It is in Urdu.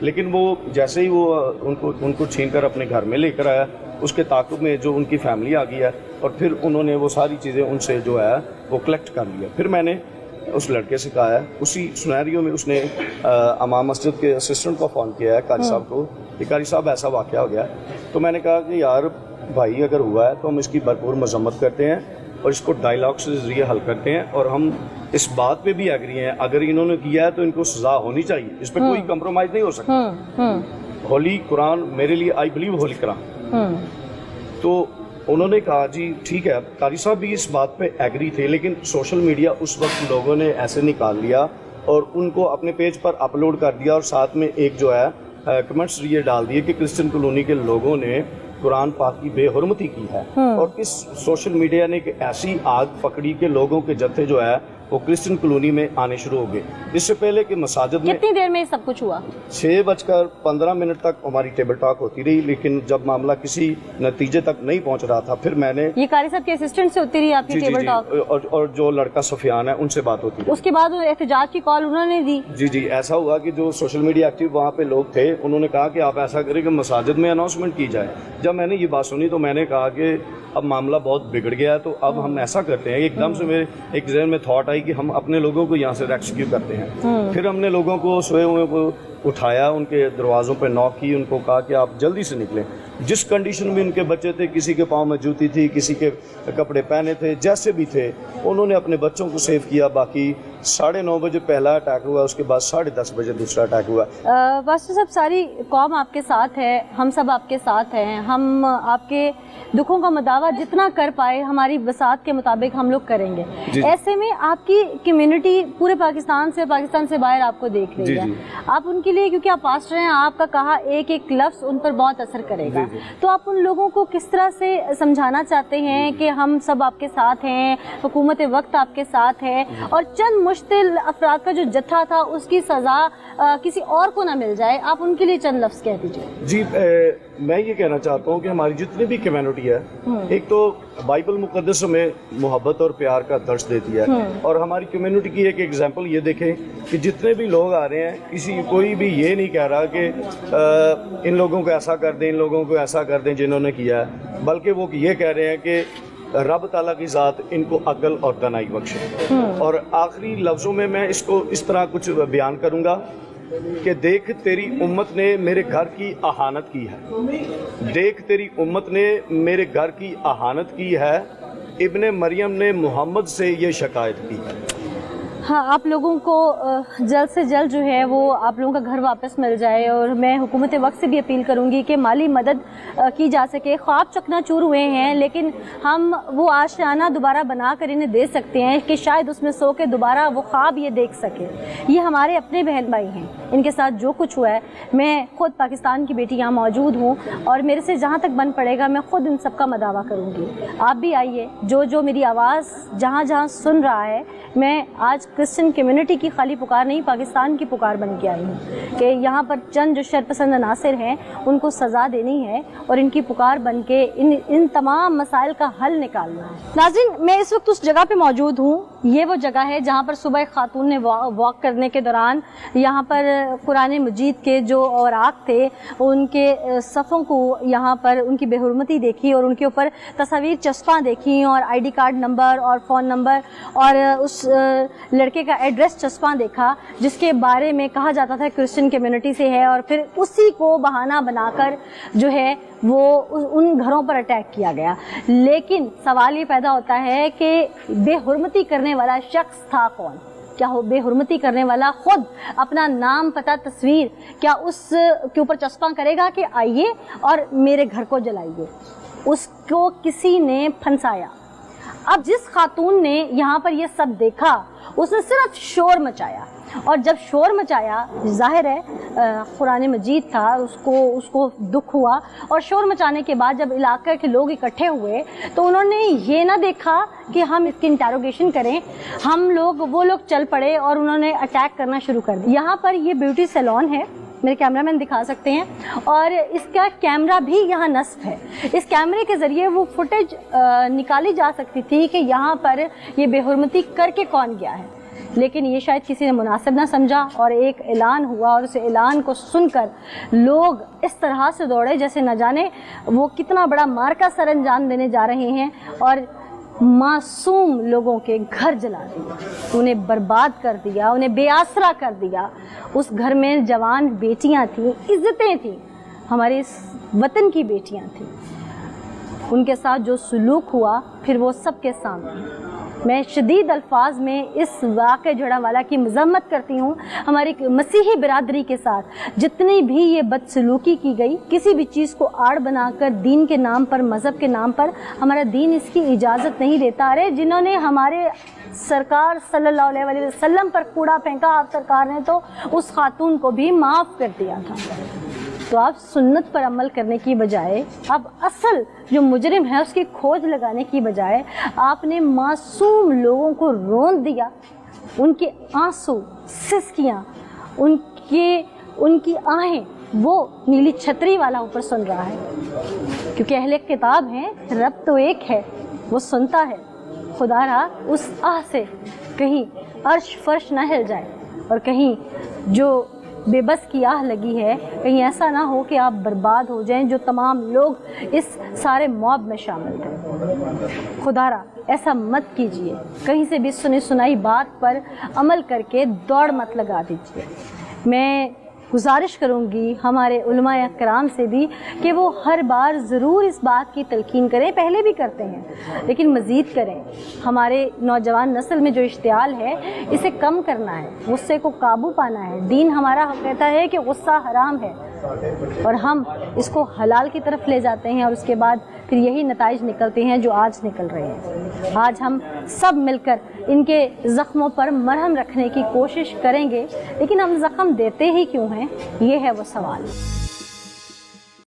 لیکن وہ جیسے ہی وہ ان کو چھین کر اپنے گھر میں لے کر آیا، اس کے تعاقب میں جو ان کی فیملی آ گئی ہے اور پھر انہوں نے وہ ساری چیزیں ان سے جو ہے وہ کلیکٹ کر لیا۔ پھر میں نے اس لڑکے سے کہا ہے، اسی سنیریو میں اس نے امام مسجد کے اسسٹنٹ کو فون کیا ہے قاری صاحب کو کہ قاری صاحب ایسا واقعہ ہو گیا۔ تو میں نے کہا کہ یار بھائی اگر ہوا ہے تو ہم اس کی بھرپور مذمت کرتے ہیں اور اس کو ڈائلاگ سے ذریعے حل کرتے ہیں، اور ہم اس بات پہ بھی ایگری ہیں اگر انہوں نے کیا ہے تو ان کو سزا ہونی چاہیے، اس پہ کوئی کمپرومائز نہیں ہو سکتا۔ ہولی قرآن میرے لیے آئی بلیو ہولی قرآن۔ تو انہوں نے کہا جی ٹھیک ہے، قاری صاحب بھی اس بات پہ ایگری تھے، لیکن سوشل میڈیا اس وقت لوگوں نے ایسے نکال لیا اور ان کو اپنے پیج پر اپلوڈ کر دیا، اور ساتھ میں ایک جو ہے کمنٹس یہ ڈال دیے کہ کرسچن کالونی کے لوگوں نے قرآن پاک کی بے حرمتی کی ہے، اور اس سوشل میڈیا نے ایک ایسی آگ پکڑی کہ لوگوں کے جتھے جو ہے وہ کرسچن کالونی میں آنے شروع ہو گئے۔ اس سے پہلے کہ مساجد میں کتنی دیر میں سب کچھ ہوا؟ 6:15 تک ہماری ٹیبل ٹاک ہوتی رہی، لیکن جب معاملہ کسی نتیجے تک نہیں پہنچ رہا تھا پھر میں نے یہ قاری صاحب کے اسسٹنٹ سے ہوتی رہی آپ کی ٹیبل ٹاک، اور جو لڑکا سفیان ہے ان سے بات ہوتی رہی۔ اس کے بعد احتجاج کی کال انہوں نے دی؟ جی ایسا ہوا کہ جو سوشل میڈیا ایکٹیو وہاں پہ لوگ تھے انہوں نے کہا کہ آپ ایسا کریں کہ مساجد میں اناؤنسمنٹ کی جائے۔ جب میں نے یہ بات سنی تو میں نے کہا کہ اب معاملہ بہت بگڑ گیا ہے، تو اب ہم ایسا کرتے ہیں، ایک دم سے میرے ایک ذہن میں تھاٹ آئی کہ ہم اپنے لوگوں کو یہاں سے ریسکیو کرتے ہیں۔ پھر ہم نے لوگوں کو سوئے ہوئے کو اٹھایا، ان کے دروازوں پہ نوک کی، ان کو کہا کہ آپ جلدی سے نکلیں۔ جس کنڈیشن میں ان کے بچے تھے، کسی کے پاؤں میں جوتی تھی، کسی کے کپڑے پہنے تھے، جیسے بھی تھے انہوں نے اپنے بچوں کو سیو کیا۔ باقی 9:30 بجے پہلا اٹیک ہوا، اس کے بعد 10:30 بجے دوسرا اٹیک ہوا۔ واسطے صاحب ساری قوم آپ کے ساتھ ہے، ہم سب آپ کے ساتھ ہیں، ہم آپ کے دکھوں کا مداوع جتنا کر پائے ہماری وسعت کے مطابق ہم لوگ کریں گے۔ ایسے میں آپ کی کمیونٹی پورے پاکستان سے باہر آپ کو دیکھ رہی ہے، آپ ان کے لیے، کیونکہ آپ پاسٹر ہیں، آپ کا کہا ایک ایک لفظ ان پر بہت اثر کرے گا، تو آپ ان لوگوں کو کس طرح سے سمجھانا چاہتے ہیں کہ ہم سب آپ کے ساتھ ہیں، حکومت وقت آپ کے ساتھ ہے، اور چند مشتل افراد کا جو جتھا تھا اس کی سزا کسی اور کو نہ مل جائے، آپ ان کے لیے چند لفظ کہہ دیجیے۔ جی میں یہ کہنا چاہتا ہوں کہ ہماری جتنی بھی کمیونٹی ہے، ایک تو بائبل مقدس میں محبت اور پیار کا درس دیتی ہے، اور ہماری کمیونٹی کی ایک ایگزامپل یہ دیکھیں کہ جتنے بھی لوگ آ رہے ہیں، کوئی بھی یہ نہیں کہہ رہا کہ ان لوگوں کو ایسا کر دیں، ان لوگوں کو ایسا کر دیں جنہوں نے کیا ہے، بلکہ وہ یہ کہہ رہے ہیں کہ رب تعالیٰ کی ذات ان کو عقل اور دانائی بخشے۔ اور آخری لفظوں میں میں اس کو اس طرح کچھ بیان کروں گا کہ دیکھ تیری امت نے میرے گھر کی اہانت کی ہے، دیکھ تیری امت نے میرے گھر کی اہانت کی ہے، ابن مریم نے محمد سے یہ شکایت کی ہے۔ ہاں، آپ لوگوں کو جلد سے جلد جو ہے وہ آپ لوگوں کا گھر واپس مل جائے، اور میں حکومت وقت سے بھی اپیل کروں گی کہ مالی مدد کی جا سکے۔ خواب چکنا چور ہوئے ہیں، لیکن ہم وہ آشیانہ دوبارہ بنا کر انہیں دے سکتے ہیں کہ شاید اس میں سو کے دوبارہ وہ خواب یہ دیکھ سکے۔ یہ ہمارے اپنے بہن بھائی ہیں، ان کے ساتھ جو کچھ ہوا ہے، میں خود پاکستان کی بیٹی یہاں موجود ہوں، اور میرے سے جہاں تک بن پڑے گا میں خود ان سب کا مداوع کروں گی۔ آپ بھی آئیے، جو میری آواز جہاں جہاں سن رہا ہے، میں آج کرسچن کمیونٹی کی خالی پکار نہیں، پاکستان کی پکار بن کے آئی ہوں کہ یہاں پر چند جو شرپسند عناصر ہیں ان کو سزا دینی ہے، اور ان کی پکار بن کے ان تمام مسائل کا حل نکالنا ہے۔ ناظرین، میں اس وقت اس جگہ پہ موجود ہوں، یہ وہ جگہ ہے جہاں پر صبح ایک خاتون نے واک کرنے کے دوران یہاں پر قرآن مجید کے جو اوراق تھے ان کے صفوں کو یہاں پر ان کی بے حرمتی دیکھی، اور ان کے اوپر تصاویر چسپاں دیکھی، اور آئی ڈی کارڈ نمبر اور فون نمبر اور اس لڑکے کا ایڈریس چسپاں دیکھا جس کے بارے میں کہا جاتا تھا کرسچن کمیونٹی سے ہے، اور پھر اسی کو بہانہ بنا کر جو ہے وہ ان گھروں پر اٹیک کیا گیا۔ لیکن سوال یہ پیدا ہوتا ہے کہ بے حرمتی کرنے والا شخص تھا کون؟ کیا ہو بے حرمتی کرنے والا خود اپنا نام پتہ تصویر کیا اس کے اوپر چسپاں کرے گا کہ آئیے اور میرے گھر کو جلائیے؟ اس کو کسی نے پھنسایا۔ اب جس خاتون نے یہاں پر یہ سب دیکھا اس نے صرف شور مچایا، اور جب شور مچایا ظاہر ہے قرآن مجید تھا، اس کو دکھ ہوا، اور شور مچانے کے بعد جب علاقے کے لوگ اکٹھے ہوئے تو انہوں نے یہ نہ دیکھا کہ ہم اس کی انٹیروگیشن کریں، وہ لوگ چل پڑے اور انہوں نے اٹیک کرنا شروع کر دیا۔ یہاں پر یہ بیوٹی سیلون ہے، میرے کیمرہ مین دکھا سکتے ہیں، اور اس کا کیمرہ بھی یہاں نصب ہے۔ اس کیمرے کے ذریعے وہ فوٹیج نکالی جا سکتی تھی کہ یہاں پر یہ بے حرمتی کر کے کون گیا ہے، لیکن یہ شاید کسی نے مناسب نہ سمجھا اور ایک اعلان ہوا اور اس اعلان کو سن کر لوگ اس طرح سے دوڑے جیسے نہ جانے وہ کتنا بڑا مارکا سر انجام دینے جا رہے ہیں اور معصوم لوگوں کے گھر جلا دیا، انہیں برباد کر دیا، انہیں بے آسرا کر دیا۔ اس گھر میں جوان بیٹیاں تھیں، عزتیں تھیں، ہمارے اس وطن کی بیٹیاں تھیں، ان کے ساتھ جو سلوک ہوا پھر وہ سب کے سامنے۔ میں شدید الفاظ میں اس واقعہ جھڑاوالا کی مذمت کرتی ہوں۔ ہماری مسیحی برادری کے ساتھ جتنی بھی یہ بدسلوکی کی گئی، کسی بھی چیز کو آڑ بنا کر دین کے نام پر، مذہب کے نام پر، ہمارا دین اس کی اجازت نہیں دیتا۔ ارے جنہوں نے ہمارے سرکار صلی اللہ علیہ وسلم پر کوڑا پھینکا، آپ سرکار نے تو اس خاتون کو بھی معاف کر دیا تھا۔ تو آپ سنت پر عمل کرنے کی بجائے، اب اصل جو مجرم ہے اس کی کھوج لگانے کی بجائے آپ نے معصوم لوگوں کو روند دیا، ان کے آنسو، سسکیاں، ان کی آہیں وہ نیلی چھتری والا اوپر سن رہا ہے، کیونکہ اہل کتاب ہیں، رب تو ایک ہے، وہ سنتا ہے۔ خدا را اس آہ سے کہیں عرش فرش نہ ہل جائے اور کہیں جو بے بس کی آہ لگی ہے کہیں ایسا نہ ہو کہ آپ برباد ہو جائیں جو تمام لوگ اس سارے موب میں شامل تھے۔ خدا را ایسا مت کیجئے، کہیں سے بھی سنی سنائی بات پر عمل کر کے دوڑ مت لگا دیجئے۔ میں گزارش کروں گی ہمارے علماء اکرام سے بھی کہ وہ ہر بار ضرور اس بات کی تلقین کریں، پہلے بھی کرتے ہیں لیکن مزید کریں۔ ہمارے نوجوان نسل میں جو اشتعال ہے اسے کم کرنا ہے، غصے کو قابو پانا ہے۔ دین ہمارا کہتا ہے کہ غصہ حرام ہے اور ہم اس کو حلال کی طرف لے جاتے ہیں اور اس کے بعد پھر یہی نتائج نکلتے ہیں جو آج نکل رہے ہیں۔ آج ہم سب مل کر ان کے زخموں پر مرہم رکھنے کی کوشش کریں گے، لیکن ہم زخم دیتے ہی کیوں ہیں، یہ ہے وہ سوال۔